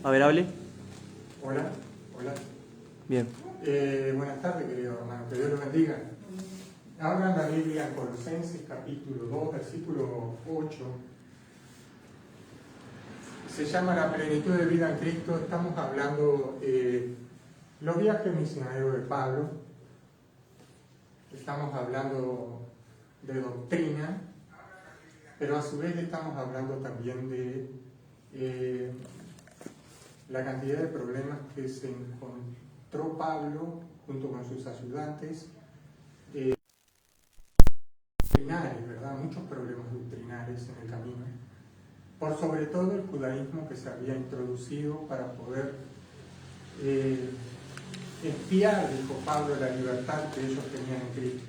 A ver, hable. Hola, hola. Bien. Buenas tardes, querido hermano, que Dios los bendiga. Habla en la Biblia en Colosenses capítulo 2, versículo 8. Se llama la plenitud de vida en Cristo. Estamos hablando los viajes misioneros de Pablo. Estamos hablando de doctrina, pero a su vez estamos hablando también de la cantidad de problemas que se encontró Pablo junto con sus ayudantes, doctrinales, ¿verdad? Muchos problemas doctrinales en el camino, por sobre todo el judaísmo que se había introducido para poder espiar, dijo Pablo, la libertad que ellos tenían en Cristo.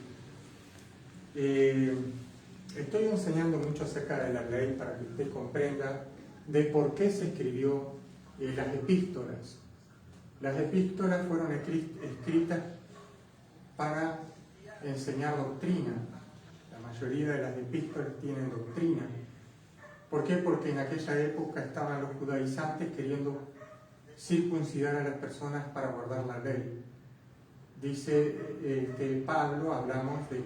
Estoy enseñando mucho acerca de la ley para que usted comprenda de por qué se escribió las epístolas. Las epístolas fueron escritas para enseñar doctrina. La mayoría de las epístolas tienen doctrina. ¿Por qué? Porque en aquella época estaban los judaizantes queriendo circuncidar a las personas para guardar la ley. Dice Pablo, hablamos de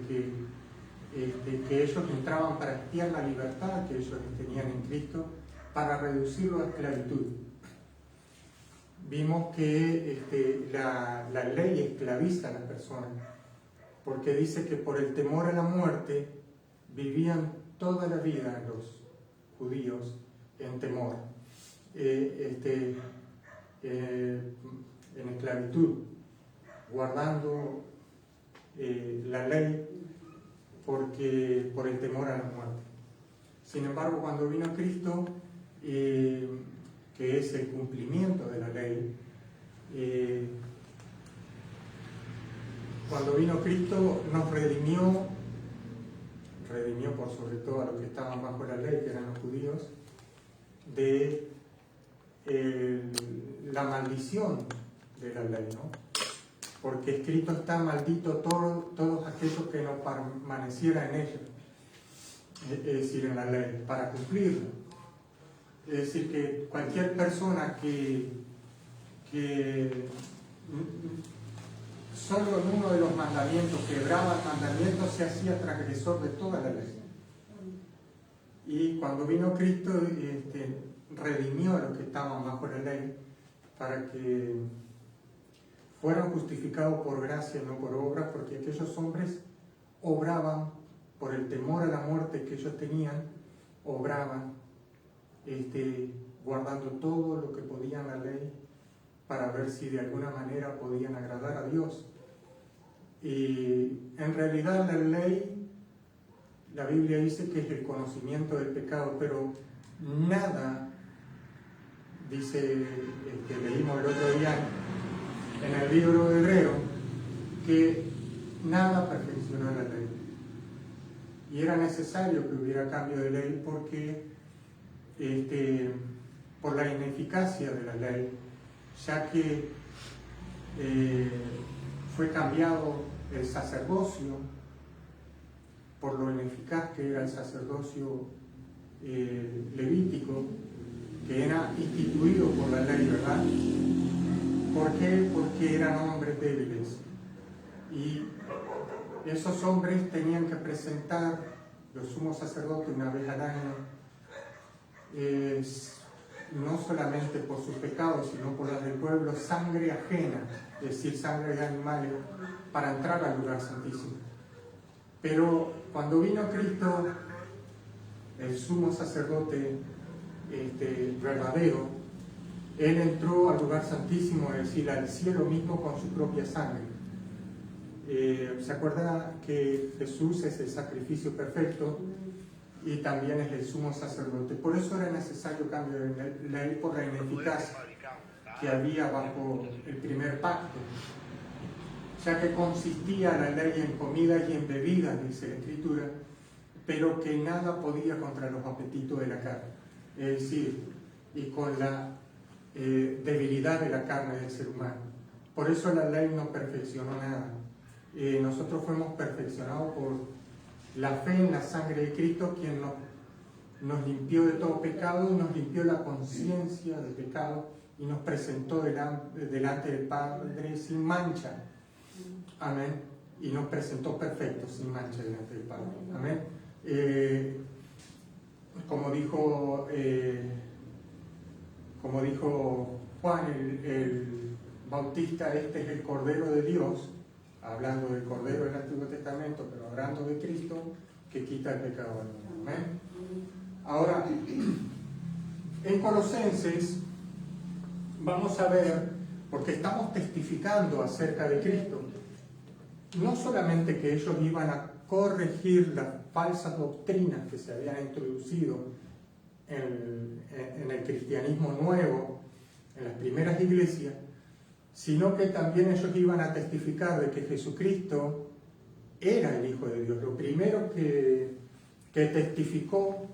que ellos entraban para espiar la libertad que ellos tenían en Cristo, para reducirlo a esclavitud. Vimos que la ley esclaviza a las personas, porque dice que por el temor a la muerte vivían toda la vida los judíos en temor, en esclavitud, guardando la ley por el temor a la muerte. Sin embargo, cuando vino Cristo, que es el cumplimiento de la ley, cuando vino Cristo nos redimió por sobre todo a los que estaban bajo la ley, que eran los judíos, de la maldición de la ley, ¿no? Porque escrito está: maldito todos aquellos que no permanecieran en ella, es decir, en la ley, para cumplirla. Es decir, que cualquier persona que solo en uno de los mandamientos quebraba el mandamiento se hacía transgresor de toda la ley. Y cuando vino Cristo, redimió a los que estaban bajo la ley para que fueran justificados por gracia y no por obras, porque aquellos hombres obraban por el temor a la muerte que ellos tenían, obraban guardando todo lo que podían la ley para ver si de alguna manera podían agradar a Dios. Y en realidad la ley, la Biblia dice que es el conocimiento del pecado, pero nada, dice, leímos el otro día en el libro de Hebreo, que nada perfeccionó la ley. Y era necesario que hubiera cambio de ley porque por la ineficacia de la ley, ya que fue cambiado el sacerdocio, por lo ineficaz que era el sacerdocio levítico, que era instituido por la ley, ¿verdad? ¿Por qué? Porque eran hombres débiles. Y esos hombres tenían que presentar, los sumos sacerdotes, una vez al año, no solamente por sus pecados, sino por las del pueblo, sangre ajena, es decir, sangre de animales, para entrar al lugar santísimo. Pero cuando vino Cristo, el sumo sacerdote verdadero, él entró al lugar santísimo, es decir, al cielo mismo con su propia sangre. ¿Se acuerda que Jesús es el sacrificio perfecto y también es el sumo sacerdote? Por eso era necesario cambio de ley, por la ineficacia que había bajo el primer pacto, ya que consistía la ley en comida y en bebida, dice la Escritura, pero que nada podía contra los apetitos de la carne, es decir, y con la debilidad de la carne del ser humano. Por eso la ley no perfeccionó nada. Nosotros fuimos perfeccionados por la fe en la sangre de Cristo, quien nos limpió de todo pecado y nos limpió la conciencia de pecado y nos presentó delante del Padre sin mancha. Amén. Y nos presentó perfectos, sin mancha delante del Padre. Amén. Como dijo Juan el Bautista, este es el Cordero de Dios, hablando del Cordero del Antiguo Testamento, pero hablando de Cristo, que quita el pecado del mundo. Amén. Ahora, en Colosenses vamos a ver, porque estamos testificando acerca de Cristo, no solamente que ellos iban a corregir las falsas doctrinas que se habían introducido en el cristianismo nuevo, en las primeras iglesias, sino que también ellos iban a testificar de que Jesucristo era el Hijo de Dios. Lo primero que testificó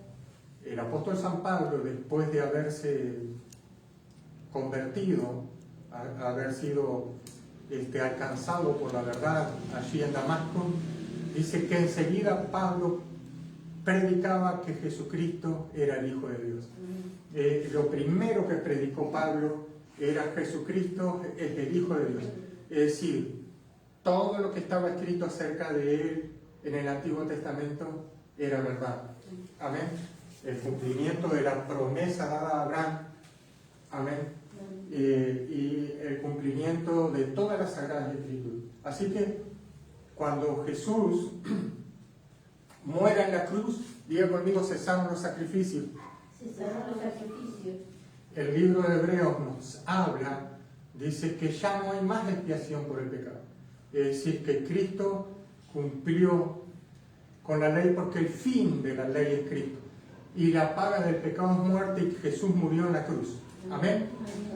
el apóstol San Pablo, después de haberse convertido, haber sido alcanzado por la verdad allí en Damasco, dice que enseguida Pablo predicaba que Jesucristo era el Hijo de Dios. Lo primero que predicó Pablo era Jesucristo es el Hijo de Dios. Es decir, todo lo que estaba escrito acerca de él en el Antiguo Testamento era verdad. Amén. El cumplimiento de la promesa dada a Abraham. Amén. Y el cumplimiento de todas las Sagradas Escrituras. Así que cuando Jesús muera en la cruz, diga conmigo, cesaron los sacrificios. Cesaron los sacrificios. El libro de Hebreos nos habla, dice que ya no hay más expiación por el pecado. Es decir, que Cristo cumplió con la ley porque el fin de la ley es Cristo. Y la paga del pecado es muerte y Jesús murió en la cruz. Amén.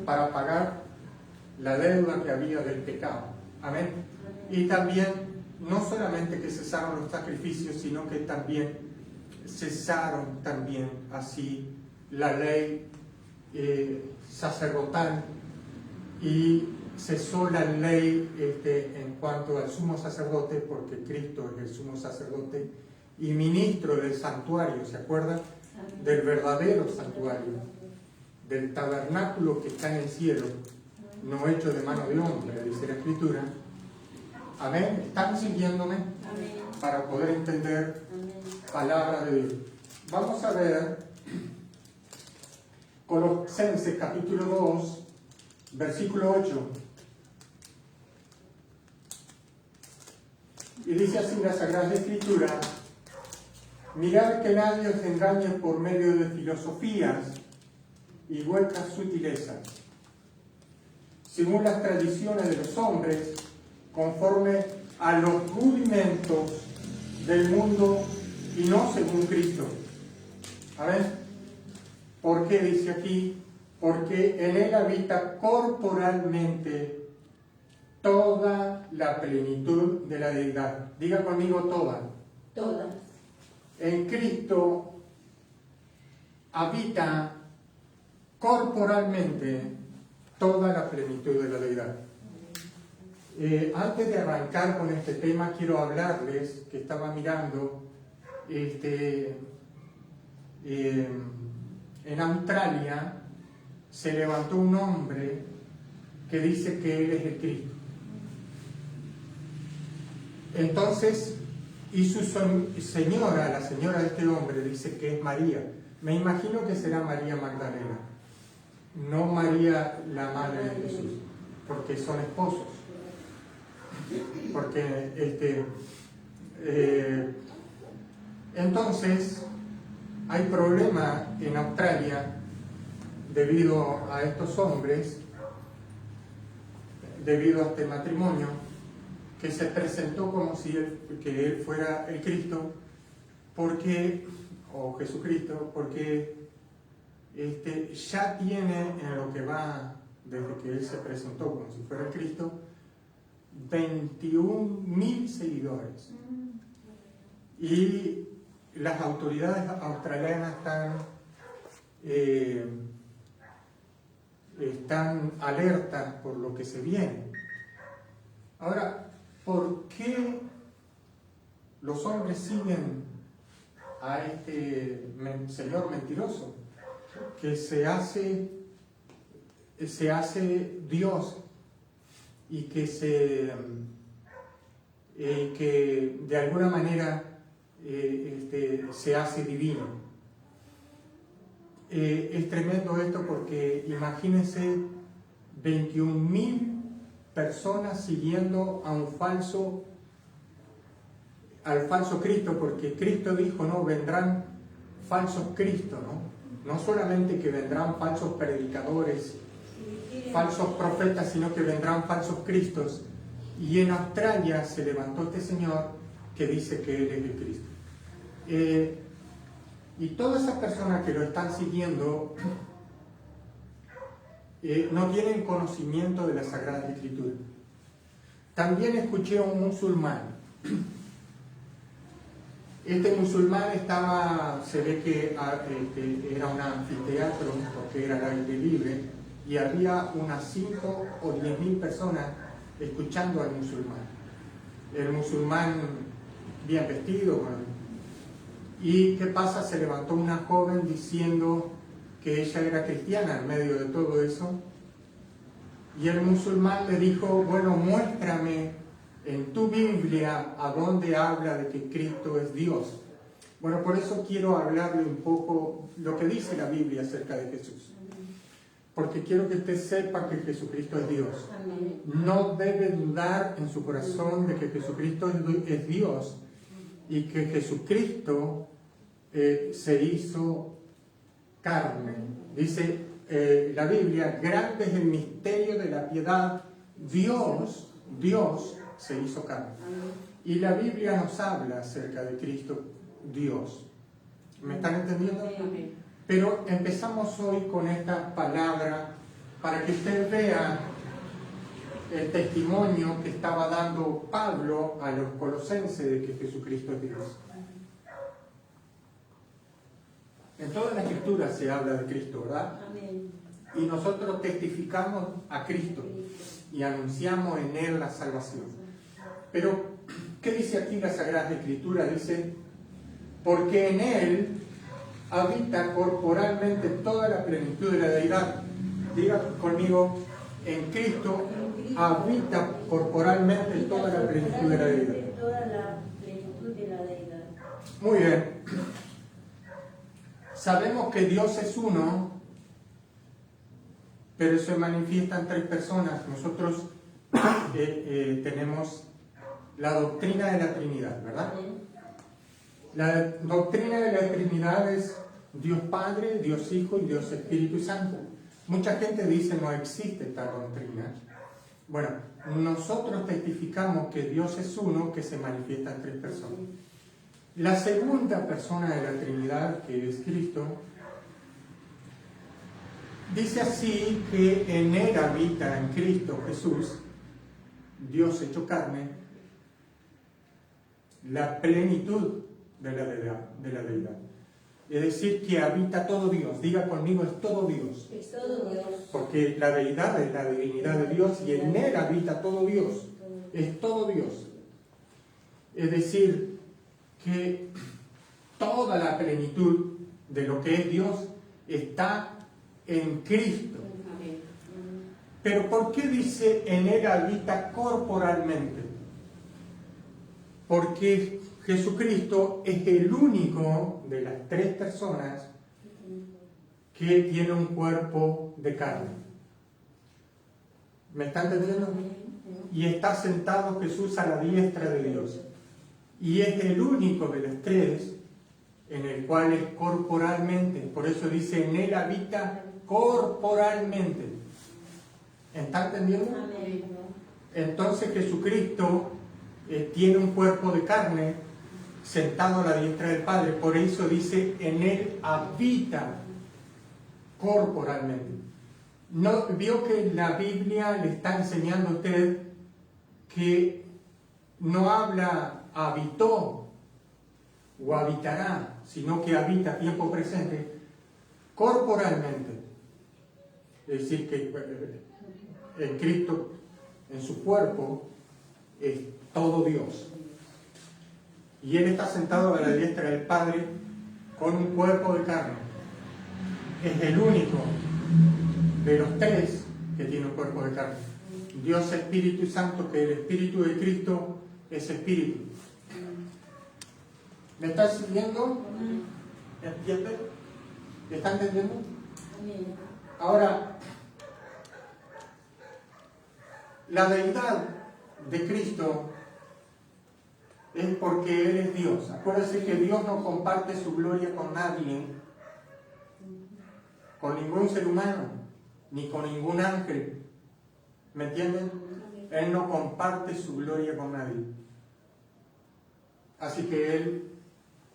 Para pagar la deuda que había del pecado. Amén. Y también, no solamente que cesaron los sacrificios, sino que también cesaron también así la ley sacerdotal y cesó la ley en cuanto al sumo sacerdote, porque Cristo es el sumo sacerdote y ministro del santuario, ¿se acuerdan? Del verdadero santuario, del tabernáculo que está en el cielo, no hecho de mano de hombre, dice la Escritura. Amén. ¿Están siguiéndome? Amén. Para poder entender palabra de Dios. Vamos a ver Colosenses capítulo 2, versículo 8. Y dice así la Sagrada Escritura: mirad que nadie os engañe por medio de filosofías y huecas sutilezas, según las tradiciones de los hombres, conforme a los rudimentos del mundo y no según Cristo. ¿Amén? ¿Por qué dice aquí? Porque en él habita corporalmente toda la plenitud de la deidad. Diga conmigo toda. Todas. En Cristo habita corporalmente toda la plenitud de la deidad. Antes de arrancar con este tema, quiero hablarles que estaba mirando en Australia se levantó un hombre que dice que él es el Cristo. Entonces, y su señora, la señora de este hombre, dice que es María. Me imagino que será María Magdalena, no María la madre de Jesús, porque son esposos. Porque entonces hay problema en Australia debido a estos hombres, debido a este matrimonio que se presentó como si él fuera el Cristo, porque, o Jesucristo, porque ya tiene en lo que va desde que él se presentó como si fuera el Cristo 21.000 seguidores. Y las autoridades australianas están alertas por lo que se viene. Ahora, ¿por qué los hombres siguen a este señor mentiroso que se hace se hace Dios y que de alguna manera se hace divino. Es tremendo esto porque imagínense 21.000 personas siguiendo a al falso Cristo, porque Cristo dijo, no, vendrán falsos Cristos, ¿no? No solamente que vendrán falsos predicadores, falsos profetas, sino que vendrán falsos Cristos. Y en Australia se levantó este señor que dice que él es el Cristo. Y todas esas personas que lo están siguiendo no tienen conocimiento de la Sagrada Escritura. También escuché a un musulmán. Este musulmán se ve que era un anfiteatro, porque era al aire libre, y había unas 5 o 10.000 personas escuchando al musulmán. El musulmán bien vestido. ¿Y qué pasa? Se levantó una joven diciendo que ella era cristiana en medio de todo eso. Y el musulmán le dijo, bueno, muéstrame en tu Biblia a dónde habla de que Cristo es Dios. Bueno, por eso quiero hablarle un poco lo que dice la Biblia acerca de Jesús. Porque quiero que usted sepa que Jesucristo es Dios. No debe dudar en su corazón de que Jesucristo es Dios y que Jesucristo se hizo carne. Dice la Biblia, grande es el misterio de la piedad. Dios se hizo carne. Y la Biblia nos habla acerca de Cristo, Dios. ¿Me están entendiendo? Pero empezamos hoy con esta palabra para que usted vea el testimonio que estaba dando Pablo a los colosenses de que Jesucristo es Dios. En toda la Escritura se habla de Cristo, ¿verdad? Amén. Y nosotros testificamos a Cristo y anunciamos en Él la salvación. Pero, ¿qué dice aquí la Sagrada Escritura? Dice, porque en Él habita corporalmente toda la plenitud de la deidad. Diga conmigo, en Cristo habita corporalmente toda la plenitud de la deidad. Toda la plenitud de la deidad. Muy bien. Sabemos que Dios es uno, pero se manifiesta en 3 personas. Nosotros tenemos la doctrina de la Trinidad, ¿verdad? La doctrina de la Trinidad es Dios Padre, Dios Hijo y Dios Espíritu Santo. Mucha gente dice no existe tal doctrina. Bueno, nosotros testificamos que Dios es uno que se manifiesta en 3 personas. La segunda persona de la Trinidad, que es Cristo, dice así que en Él habita, en Cristo Jesús, Dios hecho carne, la plenitud de la deidad. Es decir, que habita todo Dios. Diga conmigo, es todo Dios. Es todo Dios. Porque la deidad es la divinidad de Dios y en Él habita todo Dios. Es todo Dios. Es decir, que toda la plenitud de lo que es Dios está en Cristo. Pero ¿por qué dice en Él habita corporalmente? Porque Jesucristo es el único de las 3 personas que tiene un cuerpo de carne. ¿Me está entendiendo? Y está sentado Jesús a la diestra de Dios. Y es el único de los 3 en el cual es corporalmente. Por eso dice, en Él habita corporalmente. ¿Está entendiendo? Entonces Jesucristo tiene un cuerpo de carne sentado a la diestra del Padre. Por eso dice, en Él habita corporalmente. ¿No vio que la Biblia le está enseñando a usted que no habla habitó o habitará, sino que habita tiempo presente corporalmente? Es decir, que en Cristo, en su cuerpo, es todo Dios. Y Él está sentado a la diestra del Padre con un cuerpo de carne. Es el único de los 3 que tiene un cuerpo de carne. Dios Espíritu Santo, que el Espíritu de Cristo es Espíritu. ¿Me estás siguiendo? ¿Entiendes? ¿Me están entendiendo? Ahora, la deidad de Cristo es porque Él es Dios. Acuérdense que Dios no comparte su gloria con nadie, con ningún ser humano, ni con ningún ángel. ¿Me entienden? Él no comparte su gloria con nadie. Así que Él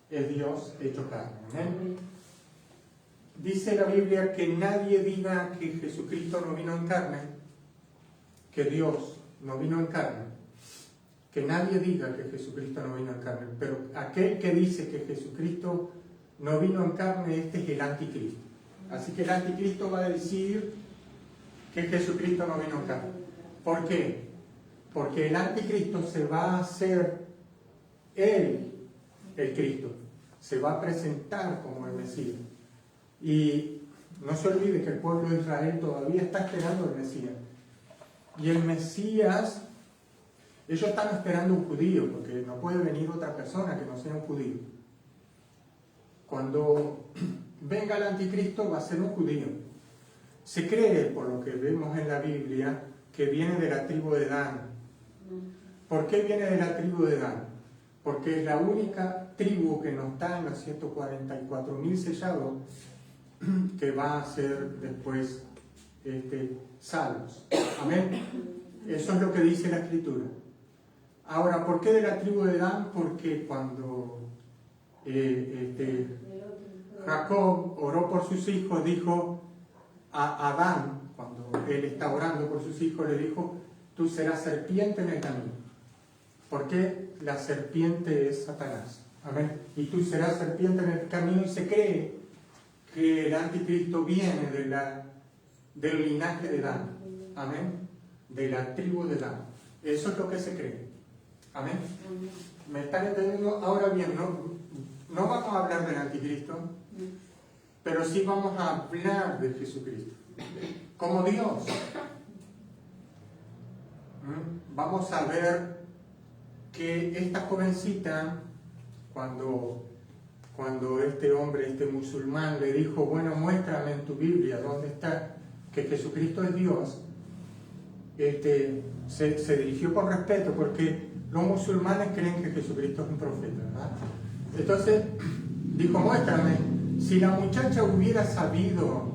es Dios hecho carne. ¿Amén? Dice la Biblia que nadie diga que Jesucristo no vino en carne, que Dios no vino en carne. Que nadie diga que Jesucristo no vino en carne. Pero aquel que dice que Jesucristo no vino en carne, este es el anticristo. Así que el anticristo va a decir que Jesucristo no vino en carne. ¿Por qué? Porque el anticristo se va a hacer él, el Cristo. Se va a presentar como el Mesías. Y no se olvide que el pueblo de Israel todavía está esperando el Mesías. Y el Mesías, ellos están esperando un judío, porque no puede venir otra persona que no sea un judío. Cuando venga el anticristo va a ser un judío. Se cree, por lo que vemos en la Biblia, que viene de la tribu de Dan. ¿Por qué viene de la tribu de Dan? Porque es la única tribu que no está en los 144.000 sellados que va a ser después salvos. Amén. Eso es lo que dice la Escritura. Ahora, ¿por qué de la tribu de Dan? Porque cuando Jacob oró por sus hijos, dijo a Adán, cuando él está orando por sus hijos, le dijo: tú serás serpiente en el camino. Porque la serpiente es Satanás. Amén. Y tú serás serpiente en el camino, y se cree que el anticristo viene del linaje de Dan. Amén. De la tribu de Dan. Eso es lo que se cree. Amén. ¿Me están entendiendo? Ahora bien, no vamos a hablar del anticristo, pero sí vamos a hablar de Jesucristo como Dios. Vamos a ver que esta jovencita, cuando este hombre, este musulmán, le dijo: bueno, muéstrame en tu Biblia dónde está que Jesucristo es Dios, se dirigió con respeto, porque los musulmanes creen que Jesucristo es un profeta, ¿verdad? Entonces dijo: muéstrame. Si la muchacha hubiera sabido,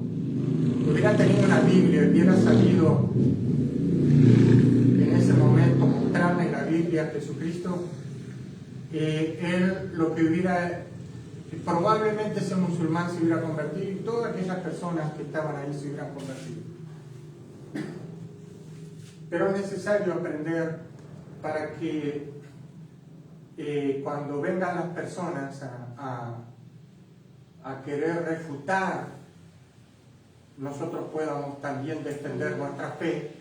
hubiera tenido una Biblia, hubiera sabido en ese momento mostrarle en la Biblia a Jesucristo, él lo que hubiera, probablemente ese musulmán se hubiera convertido, y todas aquellas personas que estaban ahí se hubieran convertido. Pero es necesario aprender para que cuando vengan las personas a querer refutar, nosotros podamos también defender nuestra fe,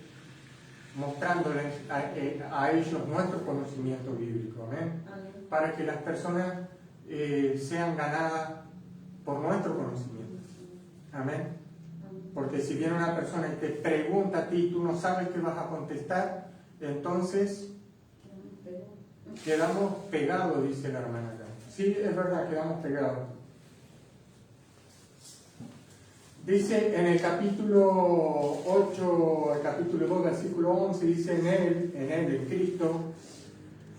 mostrándoles a ellos nuestro conocimiento bíblico. ¿Amén? Amén. Para que las personas sean ganadas por nuestro conocimiento. Amén. Porque si viene una persona y te pregunta a ti y tú no sabes qué vas a contestar, entonces quedamos pegados, dice la hermana acá. Sí, es verdad, quedamos pegados. Dice en el capítulo 8, el capítulo 2, versículo 11, dice: en Cristo,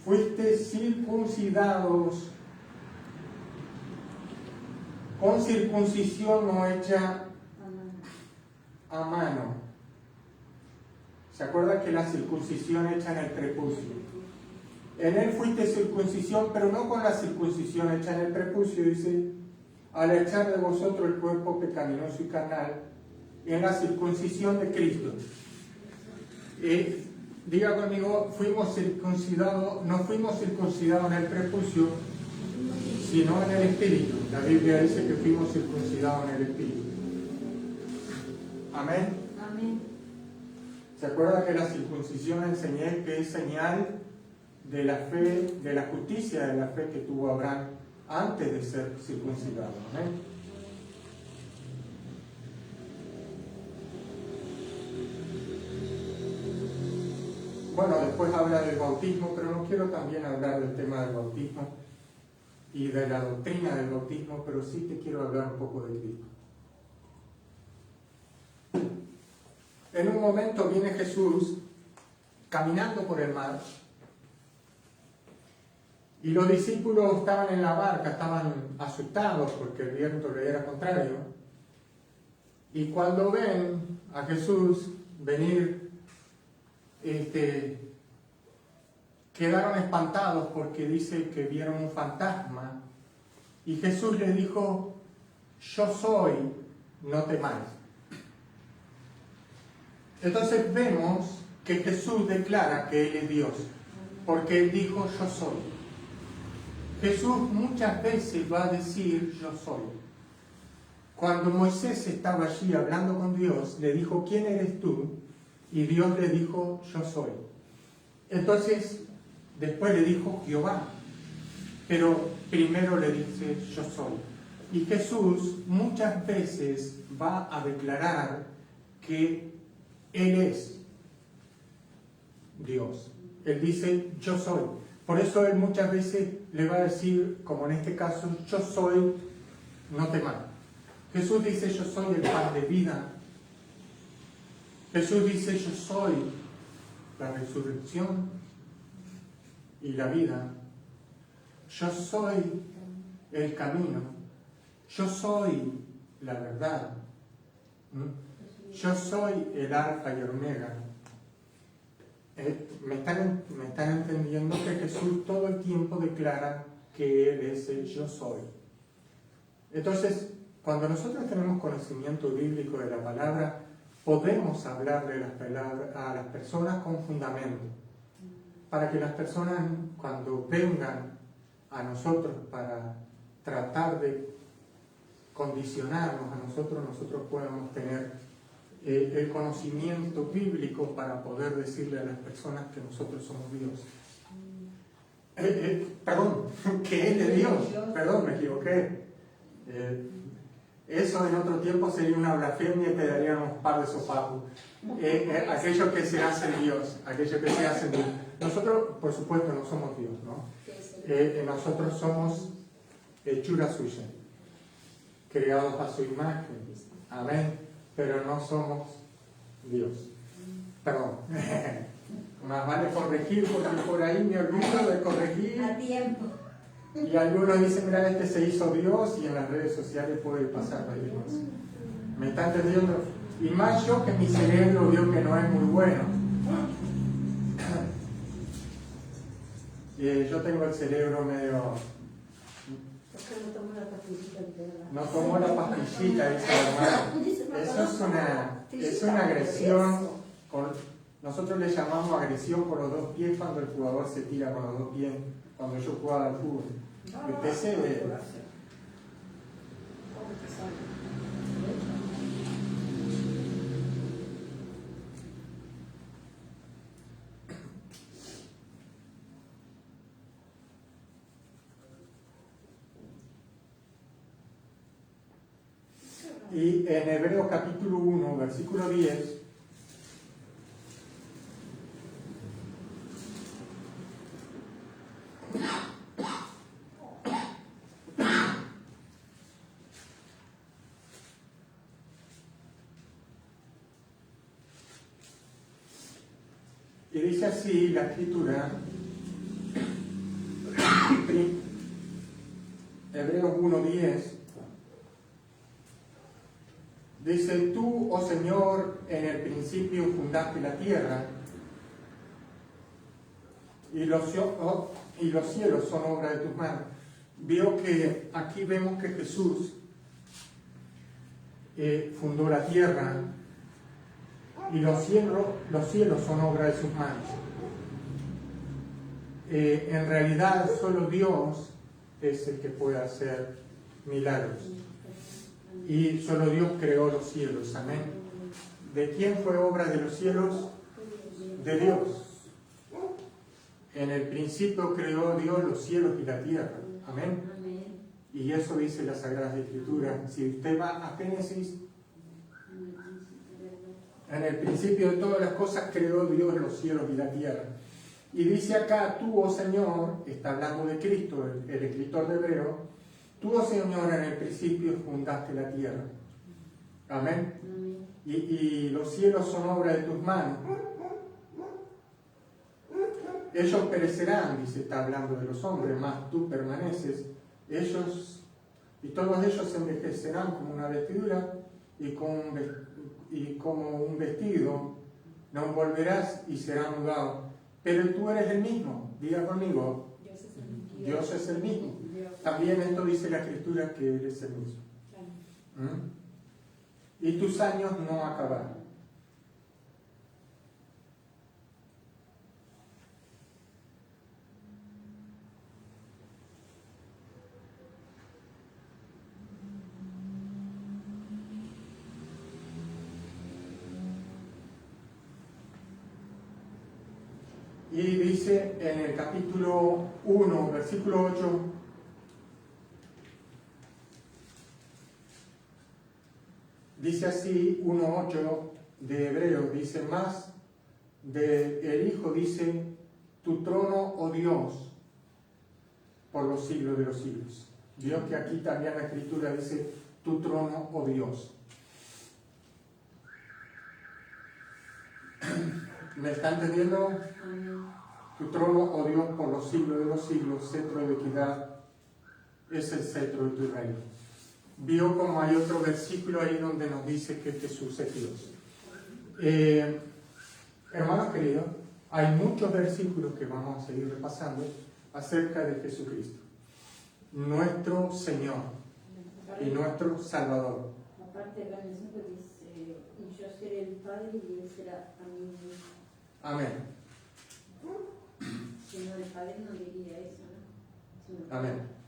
fuiste circuncidados con circuncisión no hecha a mano. ¿Se acuerdan que la circuncisión hecha en el prepucio? En él fuiste circuncisión, pero no con la circuncisión hecha en el prepucio, dice: al echar de vosotros el cuerpo pecaminoso y carnal, en la circuncisión de Cristo. Diga conmigo: fuimos circuncidados, no fuimos circuncidados en el prepucio, sino en el Espíritu. La Biblia dice que fuimos circuncidados en el Espíritu. Amén. Amén. ¿Se acuerda que la circuncisión enseñé que es señal de la fe, de la justicia de la fe que tuvo Abraham antes de ser circuncidado? Amén. bueno, después habla del bautismo, pero no quiero también hablar del tema del bautismo y de la doctrina del bautismo, pero sí te quiero hablar un poco de Cristo. En un momento viene Jesús caminando por el mar y los discípulos estaban en la barca, estaban asustados porque el viento le era contrario, y cuando ven a Jesús venir, quedaron espantados porque dice que vieron un fantasma y Jesús les dijo: yo soy, no temáis. Entonces vemos que Jesús declara que Él es Dios, porque Él dijo: yo soy. Jesús muchas veces va a decir: yo soy. Cuando Moisés estaba allí hablando con Dios, le dijo: ¿quién eres tú? Y Dios le dijo: yo soy. Entonces, después le dijo Jehová, pero primero le dice: yo soy. Y Jesús muchas veces va a declarar que Él es Dios. Él dice: yo soy. Por eso Él muchas veces le va a decir, como en este caso: yo soy, no temas. Jesús dice: yo soy el pan de vida. Jesús dice: yo soy la resurrección y la vida. Yo soy el camino. Yo soy la verdad. Yo soy el alfa y el omega. ¿Me están entendiendo que Jesús todo el tiempo declara que Él es el yo soy? Entonces, cuando nosotros tenemos conocimiento bíblico de la palabra, podemos hablarle a las personas con fundamento, para que las personas, cuando vengan a nosotros para tratar de condicionarnos a nosotros podamos tener el conocimiento bíblico para poder decirle a las personas que nosotros somos Dios. Perdón, que Él es Dios. Perdón, me equivoqué. Eso en otro tiempo sería una blasfemia y te darían un par de sopapos. Aquellos que se hacen Dios, Nosotros, por supuesto, no somos Dios, ¿no? Nosotros somos hechura suya, creados a su imagen. Amén. Pero no somos Dios. Perdón. Más vale corregir, porque por ahí me olvido de corregir. A tiempo. Y algunos dicen: mira, este se hizo Dios, y en las redes sociales puede pasar cualquier cosa. ¿Me está entendiendo? Y más yo, que mi cerebro vio que no es muy bueno. Yo tengo el cerebro medio... No tomó la pastillita, dice la hermana. Eso es una agresión. Nosotros le llamamos agresión por los dos pies cuando el jugador se tira con los dos pies. Cuando yo jugaba al fútbol. Empecé Y en Hebreos capítulo 1, versículo 10, y dice así la escritura, Hebreos 1:10, dice: tú, oh Señor, en el principio fundaste la tierra, y los cielos son obra de tus manos. Veo que aquí vemos que Jesús fundó la tierra, y los cielos son obra de sus manos. En realidad solo Dios es el que puede hacer milagros, y solo Dios creó los cielos. Amén. ¿De quién fue obra de los cielos? De Dios. En el principio creó Dios los cielos y la tierra. Amén. Y eso dice la Sagrada Escritura. Si usted va a Génesis, En el principio de todas las cosas creó Dios los cielos y la tierra. Y dice acá, tú, oh Señor, está hablando de Cristo, el escritor de Hebreo, tú, oh Señor, en el principio fundaste la tierra. Amén. Y los cielos son obra de tus manos. Ellos perecerán, dice, está hablando de los hombres, mas tú permaneces. Ellos, y todos ellos se envejecerán como una vestidura y como un vestido, no volverás y será mudado. Pero tú eres el mismo, diga conmigo, Dios es el mismo. También esto dice la Escritura que eres el mismo. Y tus años no acabarán. Y dice en el capítulo 1, versículo 8, dice así, 1:8 de Hebreos, dice más del Hijo, dice, tu trono, oh Dios, por los siglos de los siglos. Dios, que aquí también la Escritura dice, tu trono, oh Dios. ¿Me está entendiendo? Tu trono, oh Dios, por los siglos de los siglos, cetro de equidad, es el cetro de tu reino. Vio como hay otro versículo ahí donde nos dice que Jesús es Dios. Hermanos queridos, hay muchos versículos que vamos a seguir repasando acerca de Jesucristo, nuestro Señor y nuestro Salvador. Aparte acá en el 5 dice, y yo seré el Padre y Él será a mí mismo. Amén. Si no, el Padre no diría eso, ¿no? Si no, Amén.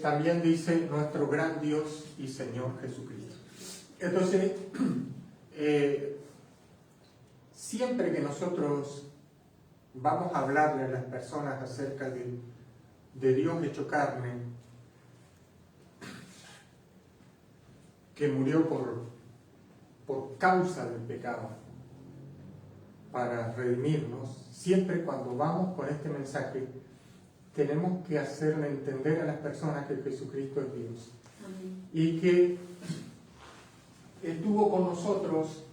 También dice nuestro gran Dios y Señor Jesucristo. Entonces, siempre que nosotros vamos a hablarle a las personas acerca de Dios hecho carne, que murió por causa del pecado, para redimirnos, siempre cuando vamos con este mensaje, tenemos que hacerle entender a las personas que Jesucristo es Dios. Amén. Y que estuvo con nosotros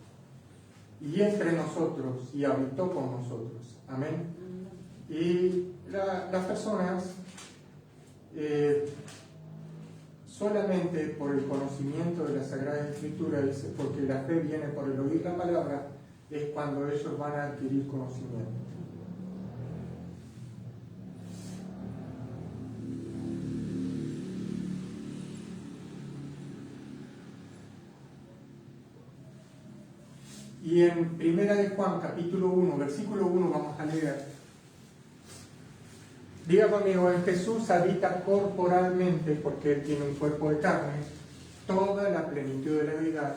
y entre nosotros y habitó con nosotros. Amén. Y las personas solamente por el conocimiento de la Sagrada Escritura, dice, porque la fe viene por el oír la palabra, es cuando ellos van a adquirir conocimiento. Y en 1 de Juan, capítulo 1, versículo 1, vamos a leer. Diga conmigo, en Jesús habita corporalmente, porque Él tiene un cuerpo de carne, toda la plenitud de la deidad.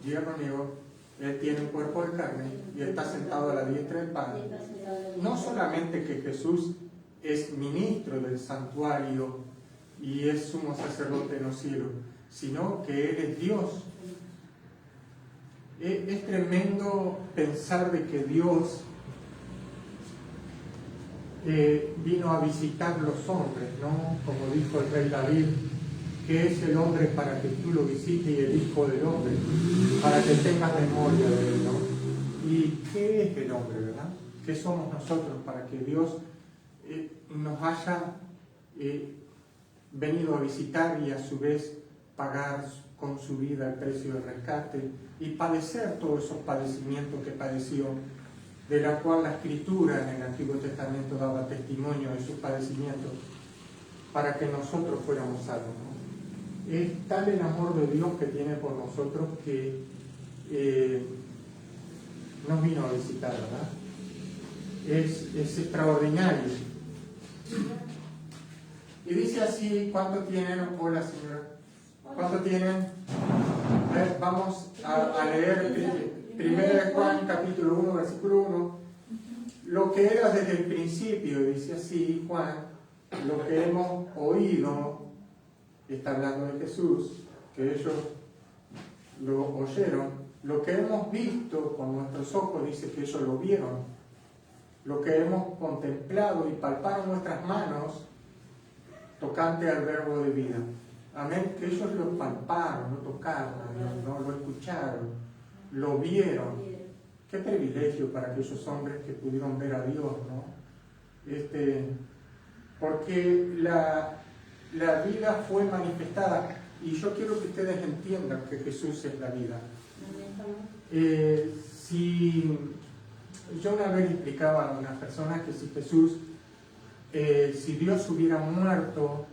Diga conmigo, Él tiene un cuerpo de carne y está sentado a la diestra del Padre. No solamente que Jesús es ministro del santuario y es sumo sacerdote en los cielos, sino que Él es Dios. Es tremendo pensar de que Dios vino a visitar los hombres, ¿no? Como dijo el rey David, que es el hombre para que tú lo visites y el hijo del hombre, para que tengas memoria de él, ¿no? ¿Y qué es el hombre, verdad? ¿Qué somos nosotros para que Dios nos haya venido a visitar y a su vez pagar con su vida el precio del rescate y padecer todos esos padecimientos que padeció, de la cual la Escritura en el Antiguo Testamento daba testimonio de sus padecimientos para que nosotros fuéramos salvos, ¿no? Es tal el amor de Dios que tiene por nosotros que nos vino a visitar, ¿verdad? Es extraordinario. Y dice así, ¿cuánto tienen? Hola, señora. ¿Cuánto tienen? Vamos a leer 1 de Juan, capítulo 1, versículo 1. Lo que era desde el principio, dice así Juan, lo que hemos oído, está hablando de Jesús, que ellos lo oyeron, lo que hemos visto con nuestros ojos, dice que ellos lo vieron, lo que hemos contemplado y palparon nuestras manos, tocante al verbo de vida. Amén, que ellos lo palparon, lo tocaron, ¿no? Lo escucharon, lo vieron. Qué privilegio para aquellos hombres que pudieron ver a Dios, ¿no? Porque la vida fue manifestada, y yo quiero que ustedes entiendan que Jesús es la vida. Si yo una vez explicaba a unas personas que si Jesús, si Dios hubiera muerto,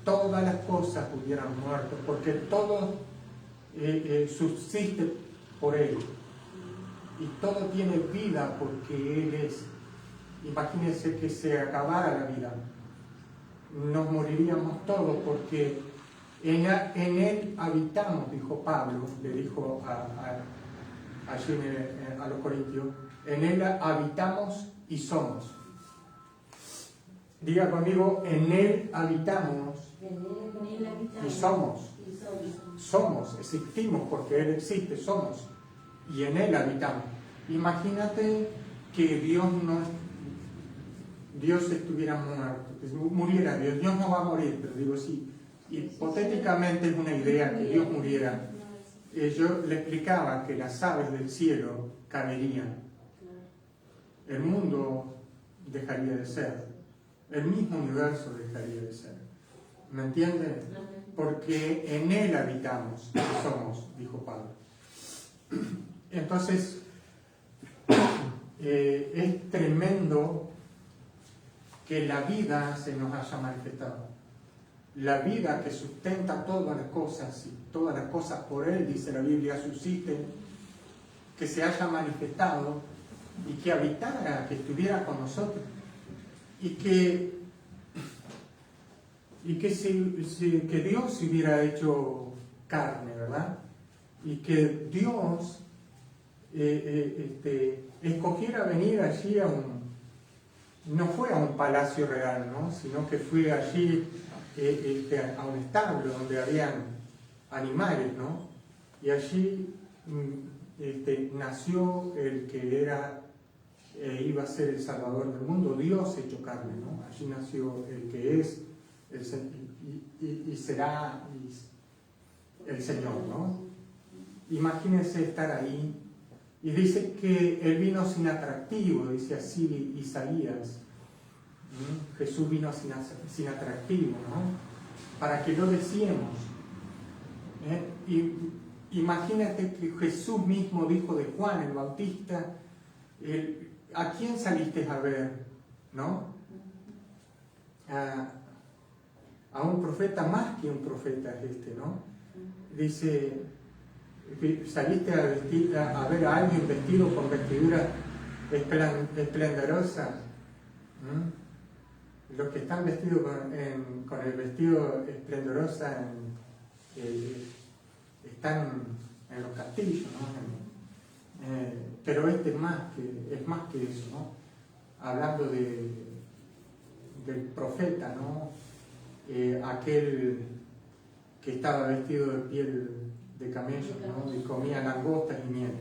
todas las cosas hubieran muerto, porque todo subsiste por Él, y todo tiene vida porque Él es. Imagínense que se acabara la vida, nos moriríamos todos, porque en Él habitamos, dijo Pablo, le dijo allí a los corintios, en Él habitamos y somos. Diga conmigo, en Él habitamos y somos. Somos, existimos porque Él existe, somos, y en Él habitamos. Imagínate que Dios estuviera muerto, muriera Dios. Dios no va a morir, pero digo, sí, hipotéticamente es una idea que Dios muriera. Yo le explicaba que las aves del cielo caerían, el mundo dejaría de ser, el mismo universo dejaría de ser. ¿Me entienden? Porque en Él habitamos y somos, dijo Pablo. Entonces, es tremendo que la vida se nos haya manifestado. La vida que sustenta todas las cosas, y todas las cosas por Él, dice la Biblia, subsisten, que se haya manifestado y que habitara, que estuviera con nosotros. Y que Dios se hubiera hecho carne, ¿verdad? Y que Dios escogiera venir allí no fue a un palacio real, ¿no? Sino que fue allí a un establo donde habían animales, ¿no? Y allí nació el que iba a ser el Salvador del mundo, Dios hecho carne, ¿no? Allí nació el que es y será el Señor, ¿no? Imagínense estar ahí. Y dice que Él vino sin atractivo, dice así Isaías. Jesús vino sin atractivo, ¿no? Para que lo deseemos. Y imagínate que Jesús mismo dijo de Juan el Bautista, ¿a quién saliste a ver? ¿No? A un profeta más que un profeta es ¿no? Dice, saliste a ver a alguien vestido con vestidura esplendorosa. Los que están vestidos con el vestido esplendorosa están en los castillos, ¿no? Pero es más que eso, ¿no? Hablando del profeta, ¿no? Aquel que estaba vestido de piel de camello, ¿no? Y comía langostas y miel.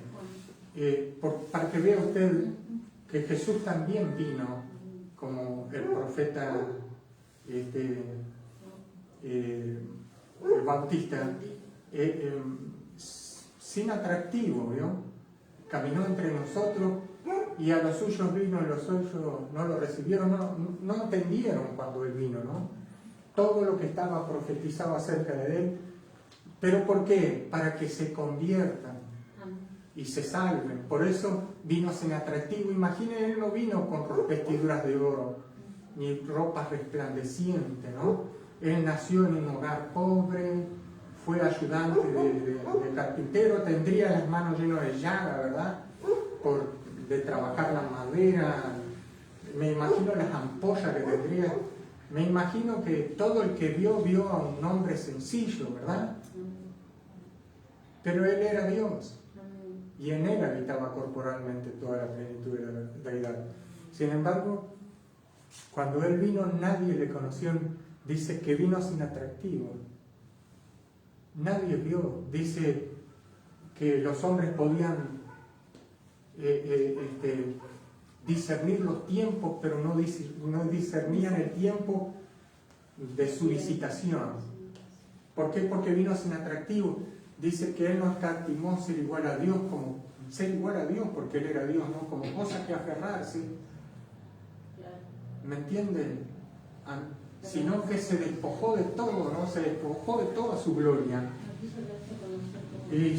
Para que vea usted que Jesús también vino como el profeta el Bautista, sin atractivo, ¿vio? Caminó entre nosotros y a los suyos vino y los suyos no lo recibieron, no entendieron cuando Él vino, ¿no? Todo lo que estaba profetizado acerca de Él. ¿Pero por qué? Para que se conviertan y se salven. Por eso vino sin atractivo. Imaginen, Él no vino con vestiduras de oro ni ropas resplandecientes, ¿no? Él nació en un hogar pobre, fue ayudante de carpintero, tendría las manos llenas de llaga, ¿verdad? De trabajar la madera. Me imagino las ampollas que tendría. Me imagino que todo el que vio a un hombre sencillo, ¿verdad? Pero Él era Dios y en Él habitaba corporalmente toda la plenitud de la deidad. Sin embargo, Cuando Él vino nadie le conoció, dice que vino sin atractivo. Nadie vio, dice que los hombres podían discernir los tiempos, pero no discernían el tiempo de su visitación. ¿Por qué? Porque vino sin atractivo. Dice que Él no escatimó ser igual a Dios, como ser igual a Dios, porque Él era Dios, no como cosa que aferrarse. ¿Me entienden? Sino que se despojó de todo, ¿no? Se despojó de toda su gloria. Y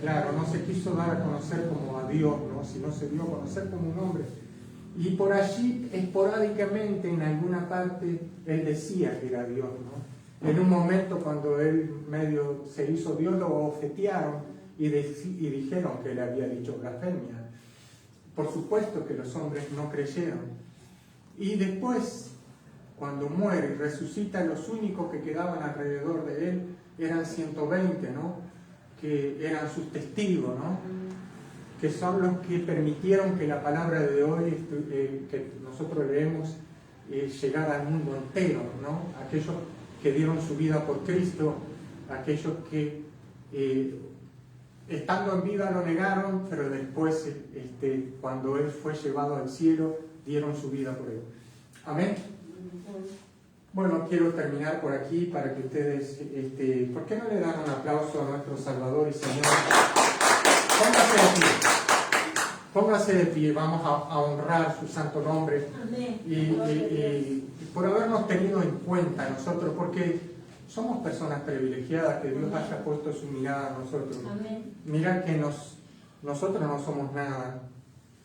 claro, no se quiso dar a conocer como a Dios, ¿no? Sino se dio a conocer como un hombre. Y por allí, esporádicamente, en alguna parte, Él decía que era Dios, ¿no? En un momento, cuando Él medio se hizo Dios, lo bofetearon y dijeron que Él había dicho blasfemia. Por supuesto que los hombres no creyeron. Y después, cuando muere y resucita, los únicos que quedaban alrededor de Él eran 120, ¿no? Que eran sus testigos, ¿no? Que son los que permitieron que la palabra de hoy, que nosotros leemos, llegara al mundo entero, ¿no? Aquellos que dieron su vida por Cristo, aquellos que estando en vida lo negaron, pero después, cuando Él fue llevado al cielo, dieron su vida por Él. Amén. Bueno, quiero terminar por aquí para que ustedes, ¿por qué no le dan un aplauso a nuestro Salvador y Señor? Póngase de pie. Póngase de pie, vamos a honrar su santo nombre. Amén. Y por habernos tenido en cuenta nosotros, porque somos personas privilegiadas, que Dios haya puesto su mirada a nosotros. Amén. Mira que nosotros no somos nada.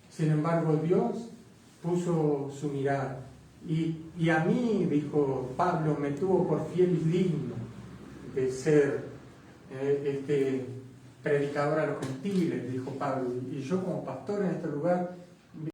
Sin embargo, Dios puso su mirada. Y a mí, dijo Pablo, me tuvo por fiel y digno de ser predicador a los gentiles, dijo Pablo. Y yo como pastor en este lugar